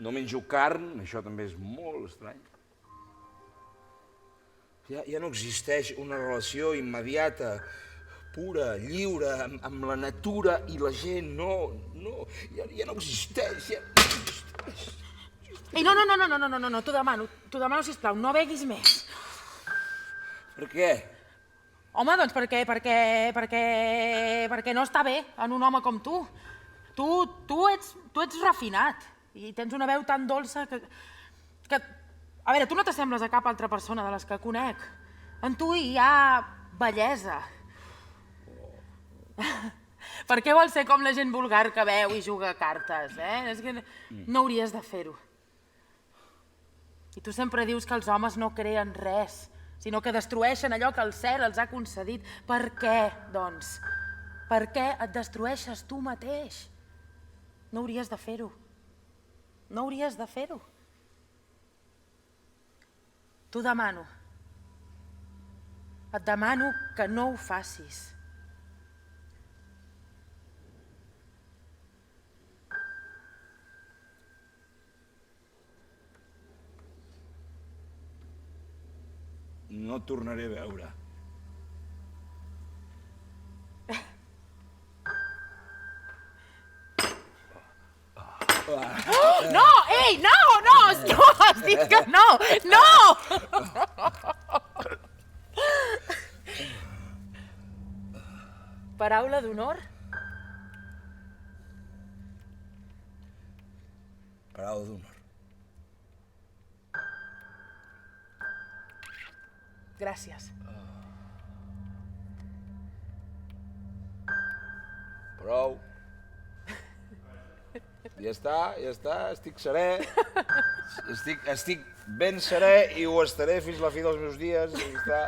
No menjo carn, això també és molt estrany. Ja no existeix una relació immediata, pura, lliure, amb la natura i la gent, no, ja no existeix, ja no existeix. Ei, no, t'ho demano, sisplau, no beguis més. Per què? Home, doncs perquè no està bé en un home com tu. Tu ets refinat i tens una veu tan dolça que... A veure, tu no t'assembles a cap altra persona de les que conec. En tu hi ha bellesa. Per què vols ser com la gent vulgar que veu i juga a cartes, eh? És que no hauries de fer-ho. I tu sempre dius que els homes no creen res, sinó que destrueixen allò que el cel els ha concedit. Per què, doncs? Per què et destrueixes tu mateix? No hauries de fer-ho. No hauries de fer-ho. T'ho demano. Et demano que no ho facis. No et tornaré a veure. No! Ei, no! Has dit que no! No! Paraula d'honor? Paraula d'honor. Gràcies. Prou. Ja està, estic serè. Estic ben serè i ho estaré fins la fi dels meus dies. I està...